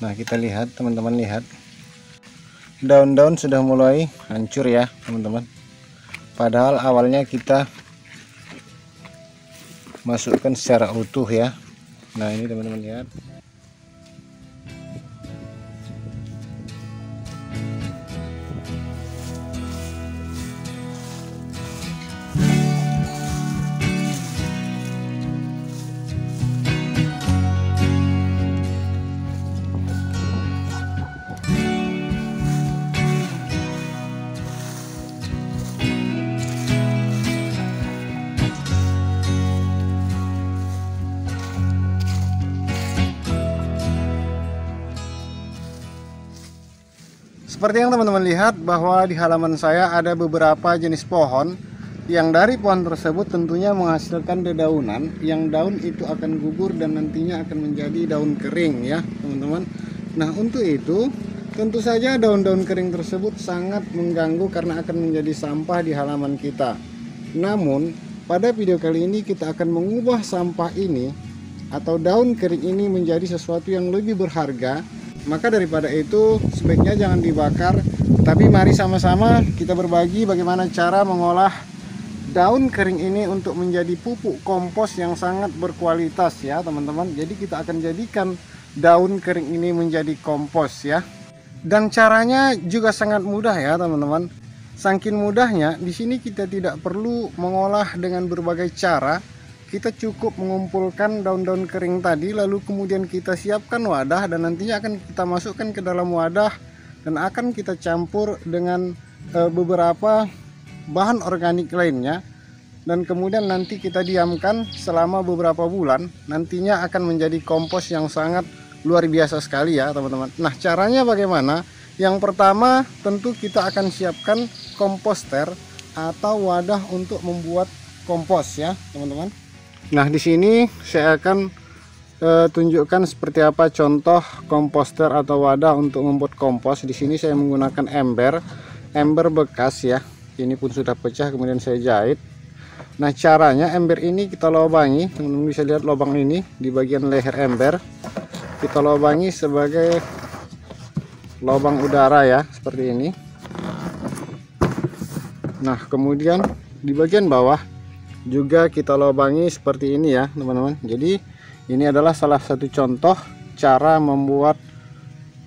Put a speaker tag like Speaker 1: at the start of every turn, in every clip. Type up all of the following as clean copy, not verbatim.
Speaker 1: Nah, kita lihat, teman-teman lihat, daun-daun sudah mulai hancur ya teman-teman, padahal awalnya kita masukkan secara utuh ya. Nah, ini teman-teman lihat. Seperti yang teman-teman lihat bahwa di halaman saya ada beberapa jenis pohon yang dari pohon tersebut tentunya menghasilkan dedaunan, yang daun itu akan gugur dan nantinya akan menjadi daun kering ya teman-teman. Nah, untuk itu tentu saja daun-daun kering tersebut sangat mengganggu karena akan menjadi sampah di halaman kita. Namun pada video kali ini kita akan mengubah sampah ini atau daun kering ini menjadi sesuatu yang lebih berharga. Maka daripada itu sebaiknya jangan dibakar, tapi mari sama-sama kita berbagi bagaimana cara mengolah daun kering ini untuk menjadi pupuk kompos yang sangat berkualitas ya teman-teman. Jadi kita akan jadikan daun kering ini menjadi kompos ya. Dan caranya juga sangat mudah ya teman-teman. Saking mudahnya di sini kita tidak perlu mengolah dengan berbagai cara. Kita cukup mengumpulkan daun-daun kering tadi, lalu kemudian kita siapkan wadah dan nantinya akan kita masukkan ke dalam wadah dan akan kita campur dengan beberapa bahan organik lainnya, dan kemudian nanti kita diamkan selama beberapa bulan. Nantinya akan menjadi kompos yang sangat luar biasa sekali ya teman-teman. Nah, caranya bagaimana? Yang pertama tentu kita akan siapkan komposter atau wadah untuk membuat kompos ya teman-teman. Nah, di sini saya akan tunjukkan seperti apa contoh komposter atau wadah untuk membuat kompos. Di sini saya menggunakan ember bekas ya. Ini pun sudah pecah, kemudian saya jahit. Nah, caranya ember ini kita lobangi. Teman-teman bisa lihat lubang ini di bagian leher ember. Kita lobangi sebagai lubang udara ya, seperti ini. Nah, kemudian di bagian bawah juga kita lobangi seperti ini ya teman-teman. Jadi ini adalah salah satu contoh cara membuat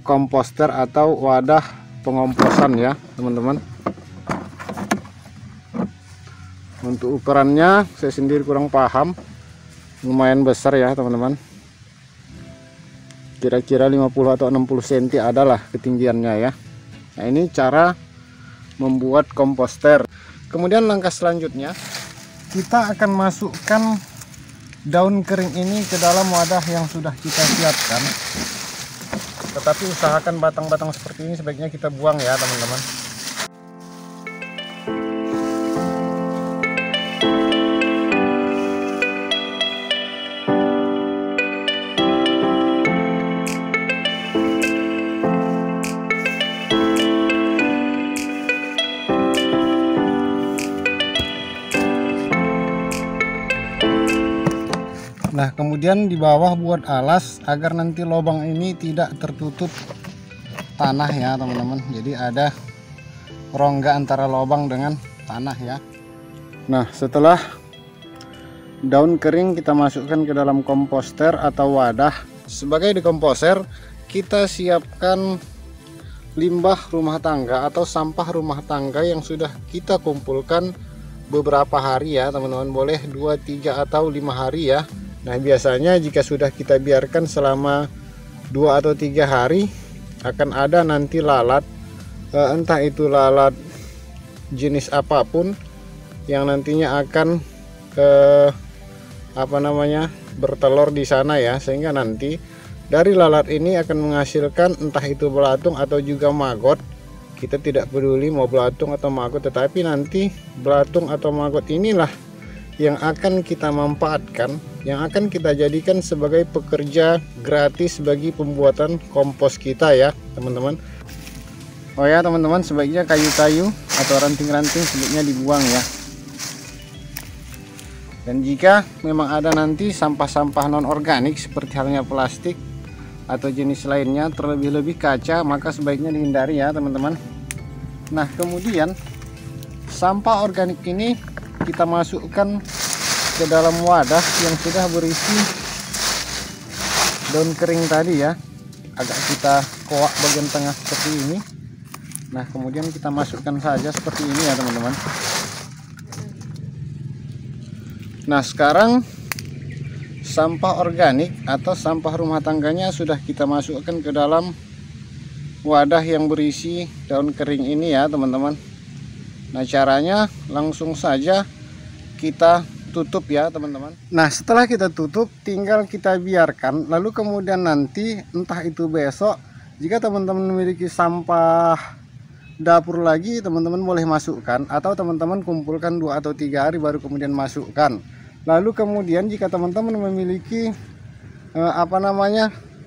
Speaker 1: komposter atau wadah pengomposan ya teman-teman. Untuk ukurannya saya sendiri kurang paham, lumayan besar ya teman-teman, kira-kira 50 atau 60 cm adalah ketinggiannya ya. Nah, ini cara membuat komposter. Kemudian langkah selanjutnya kita akan masukkan daun kering ini ke dalam wadah yang sudah kita siapkan. Tetapi usahakan batang-batang seperti ini sebaiknya kita buang ya teman-teman. Nah, kemudian di bawah buat alas agar nanti lubang ini tidak tertutup tanah ya teman-teman. Jadi ada rongga antara lubang dengan tanah ya. Nah, setelah daun kering kita masukkan ke dalam komposter atau wadah. Sebagai dekomposer, kita siapkan limbah rumah tangga atau sampah rumah tangga yang sudah kita kumpulkan beberapa hari ya teman-teman. Boleh 2, 3 atau 5 hari ya. Nah, biasanya jika sudah kita biarkan selama 2 atau 3 hari akan ada nanti lalat, entah itu lalat jenis apapun yang nantinya akan bertelur di sana ya, sehingga nanti dari lalat ini akan menghasilkan entah itu belatung atau juga maggot. Kita tidak peduli mau belatung atau maggot, tetapi nanti belatung atau maggot inilah yang akan kita manfaatkan, yang akan kita jadikan sebagai pekerja gratis bagi pembuatan kompos kita ya teman-teman. Oh ya teman-teman, sebaiknya kayu-kayu atau ranting-ranting sebaiknya dibuang ya. Dan jika memang ada nanti sampah-sampah non organik seperti halnya plastik, atau jenis lainnya, terlebih-lebih kaca, maka sebaiknya dihindari ya teman-teman. Nah, kemudian sampah organik ini kita masukkan ke dalam wadah yang sudah berisi daun kering tadi ya. Agak kita koak bagian tengah seperti ini. Nah, kemudian kita masukkan saja seperti ini ya teman-teman. Nah, sekarang sampah organik atau sampah rumah tangganya sudah kita masukkan ke dalam wadah yang berisi daun kering ini ya teman-teman. Nah, caranya langsung saja kita tutup ya teman-teman. Nah, setelah kita tutup tinggal kita biarkan, lalu kemudian nanti entah itu besok jika teman-teman memiliki sampah dapur lagi, teman-teman boleh masukkan, atau teman-teman kumpulkan 2 atau 3 hari baru kemudian masukkan. Lalu kemudian jika teman-teman memiliki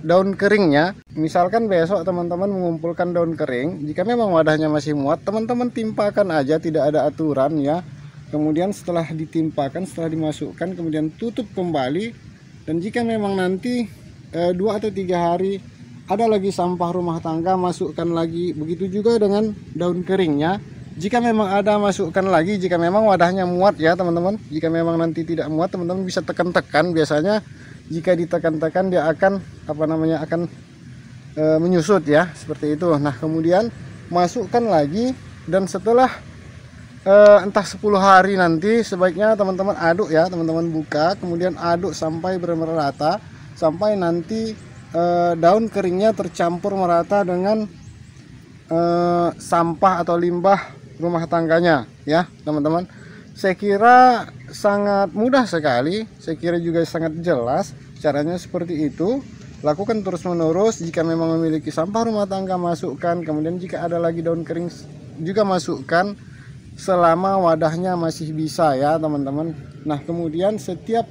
Speaker 1: daun keringnya, misalkan besok teman-teman mengumpulkan daun kering, jika memang wadahnya masih muat, teman-teman timpakan aja, tidak ada aturan ya. Kemudian setelah ditimpakan, setelah dimasukkan, kemudian tutup kembali. Dan jika memang nanti 2 atau 3 hari ada lagi sampah rumah tangga, masukkan lagi. Begitu juga dengan daun keringnya, jika memang ada, masukkan lagi. Jika memang wadahnya muat ya teman-teman. Jika memang nanti tidak muat, teman-teman bisa tekan-tekan. Biasanya jika ditekan-tekan dia akan menyusut ya, seperti itu. Nah, kemudian masukkan lagi, dan setelah entah 10 hari nanti sebaiknya teman-teman aduk ya, teman-teman buka, kemudian aduk sampai benar-benar rata, sampai nanti daun keringnya tercampur merata dengan sampah atau limbah rumah tangganya ya teman-teman. Saya kira sangat mudah sekali, saya kira juga sangat jelas caranya seperti itu. Lakukan terus-menerus. Jika memang memiliki sampah rumah tangga, masukkan, kemudian jika ada lagi daun kering juga masukkan, selama wadahnya masih bisa ya teman-teman. Nah, kemudian setiap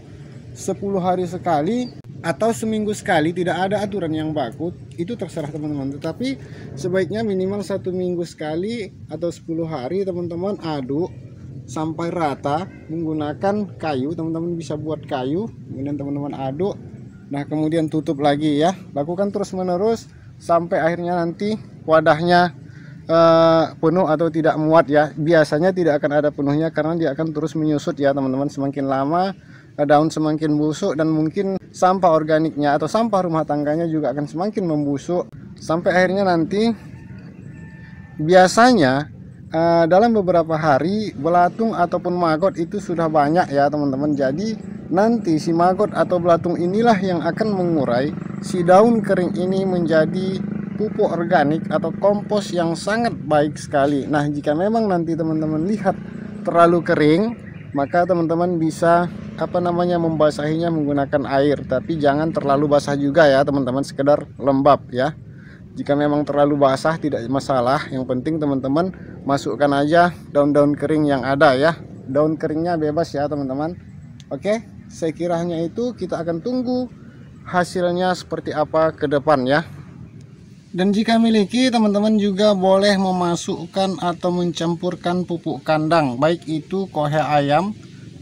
Speaker 1: 10 hari sekali atau seminggu sekali, tidak ada aturan yang baku, itu terserah teman-teman. Tetapi sebaiknya minimal 1 minggu sekali atau 10 hari teman-teman aduk sampai rata menggunakan kayu. Teman-teman bisa buat kayu, kemudian teman-teman aduk. Nah, kemudian tutup lagi ya. Lakukan terus-menerus sampai akhirnya nanti wadahnya penuh atau tidak muat ya. Biasanya tidak akan ada penuhnya karena dia akan terus menyusut ya teman-teman. Semakin lama daun semakin busuk, dan mungkin sampah organiknya atau sampah rumah tangganya juga akan semakin membusuk, sampai akhirnya nanti biasanya dalam beberapa hari belatung ataupun maggot itu sudah banyak ya teman-teman. Jadi nanti si maggot atau belatung inilah yang akan mengurai si daun kering ini menjadi pupuk organik atau kompos yang sangat baik sekali. Nah, jika memang nanti teman-teman lihat terlalu kering, maka teman-teman bisa membasahinya menggunakan air, tapi jangan terlalu basah juga ya teman-teman, sekedar lembab ya. Jika memang terlalu basah tidak masalah, yang penting teman-teman masukkan aja daun-daun kering yang ada ya. Daun keringnya bebas ya teman-teman. Oke, saya kira hanya itu. Kita akan tunggu hasilnya seperti apa ke depan ya. Dan jika miliki, teman-teman juga boleh memasukkan atau mencampurkan pupuk kandang, baik itu kohe ayam,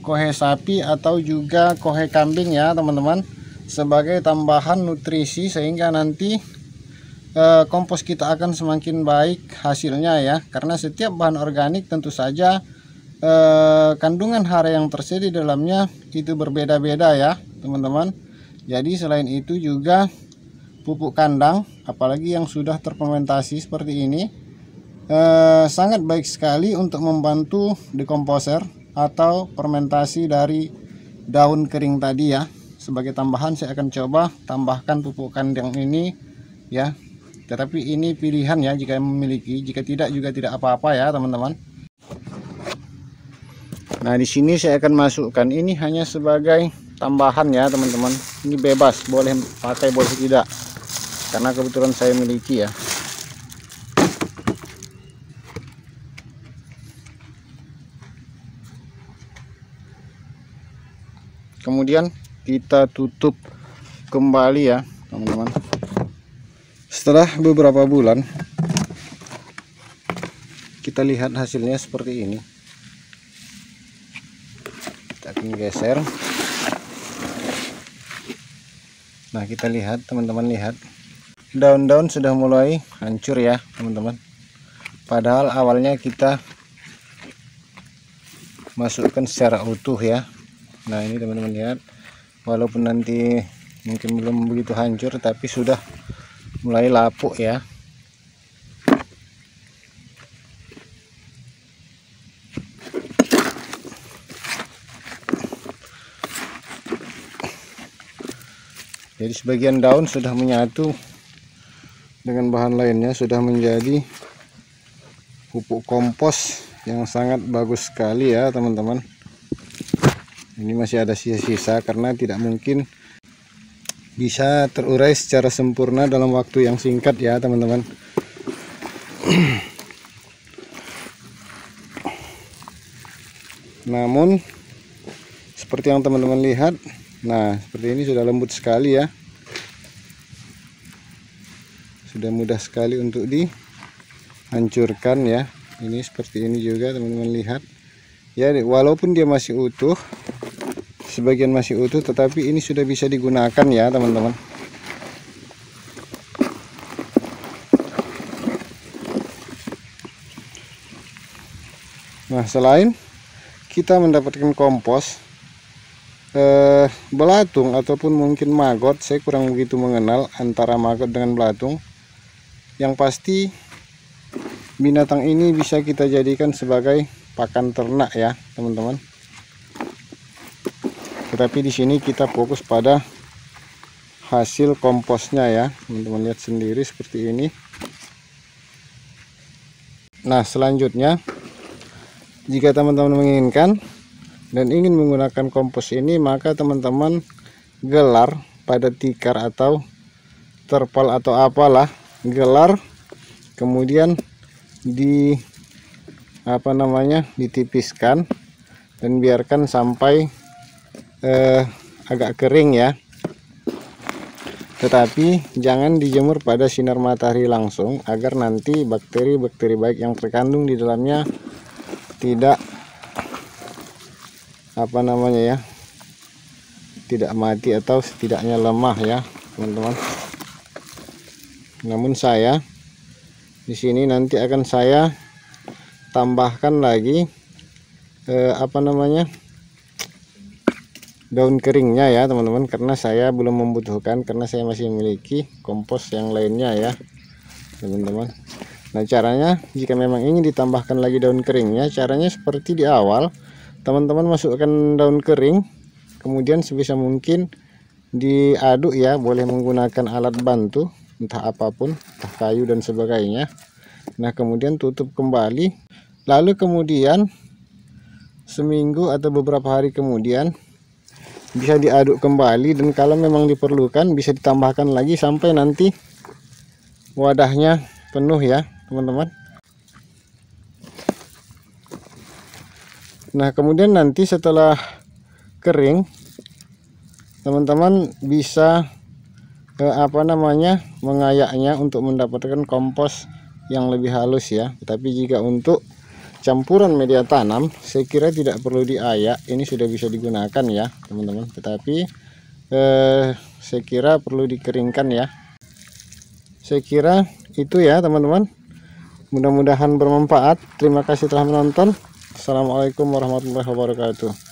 Speaker 1: kohe sapi, atau juga kohe kambing ya teman-teman, sebagai tambahan nutrisi sehingga nanti kompos kita akan semakin baik hasilnya ya. Karena setiap bahan organik tentu saja kandungan hara yang tersedia di dalamnya itu berbeda-beda ya teman-teman. Jadi selain itu juga pupuk kandang, apalagi yang sudah terfermentasi seperti ini, sangat baik sekali untuk membantu dekomposer atau fermentasi dari daun kering tadi ya. Sebagai tambahan saya akan coba tambahkan pupuk kandang ini ya. Tetapi ini pilihan ya jika memiliki, jika tidak juga tidak apa-apa ya teman-teman. Nah, di sini saya akan masukkan, ini hanya sebagai tambahan ya teman-teman. Ini bebas, boleh pakai boleh tidak, karena kebetulan saya miliki ya. Kemudian kita tutup kembali ya teman-teman. Setelah beberapa bulan kita lihat hasilnya seperti ini. Kita akan geser. Nah, kita lihat teman-teman, lihat daun-daun sudah mulai hancur ya teman-teman. Padahal awalnya kita masukkan secara utuh ya. Nah ini teman-teman lihat, walaupun nanti mungkin belum begitu hancur tapi sudah mulai lapuk ya. Jadi sebagian daun sudah menyatu dengan bahan lainnya, sudah menjadi pupuk kompos yang sangat bagus sekali ya teman-teman. Ini masih ada sisa-sisa karena tidak mungkin bisa terurai secara sempurna dalam waktu yang singkat ya teman-teman. Namun seperti yang teman-teman lihat, nah seperti ini sudah lembut sekali ya, sudah mudah sekali untuk dihancurkan ya. Ini seperti ini juga teman-teman lihat ya, walaupun dia masih utuh, sebagian masih utuh, tetapi ini sudah bisa digunakan ya teman-teman. Nah selain kita mendapatkan kompos, belatung ataupun mungkin maggot, saya kurang begitu mengenal antara maggot dengan belatung. Yang pasti binatang ini bisa kita jadikan sebagai pakan ternak ya teman-teman. Tetapi di sini kita fokus pada hasil komposnya ya teman-teman, lihat sendiri seperti ini. Nah selanjutnya, jika teman-teman menginginkan dan ingin menggunakan kompos ini, maka teman-teman gelar pada tikar atau terpal atau apalah, gelar, kemudian ditipiskan dan biarkan sampai agak kering ya. Tetapi jangan dijemur pada sinar matahari langsung, agar nanti bakteri-bakteri baik yang terkandung di dalamnya tidak tidak mati atau setidaknya lemah ya teman-teman. Namun saya di sini nanti akan saya tambahkan lagi daun keringnya ya teman-teman, karena saya belum membutuhkan, karena saya masih memiliki kompos yang lainnya ya teman-teman. Nah caranya, jika memang ingin ditambahkan lagi daun keringnya, caranya seperti di awal, teman-teman masukkan daun kering, kemudian sebisa mungkin diaduk ya, boleh menggunakan alat bantu entah apapun, entah kayu dan sebagainya. Nah kemudian tutup kembali, lalu kemudian seminggu atau beberapa hari kemudian bisa diaduk kembali, dan kalau memang diperlukan bisa ditambahkan lagi sampai nanti wadahnya penuh ya teman-teman. Nah kemudian nanti setelah kering, teman-teman bisa mengayaknya untuk mendapatkan kompos yang lebih halus ya. Tapi jika untuk campuran media tanam, saya kira tidak perlu diayak, ini sudah bisa digunakan ya teman-teman. Tetapi saya kira perlu dikeringkan ya. Saya kira itu ya teman-teman, mudah-mudahan bermanfaat. Terima kasih telah menonton. Assalamualaikum warahmatullahi wabarakatuh.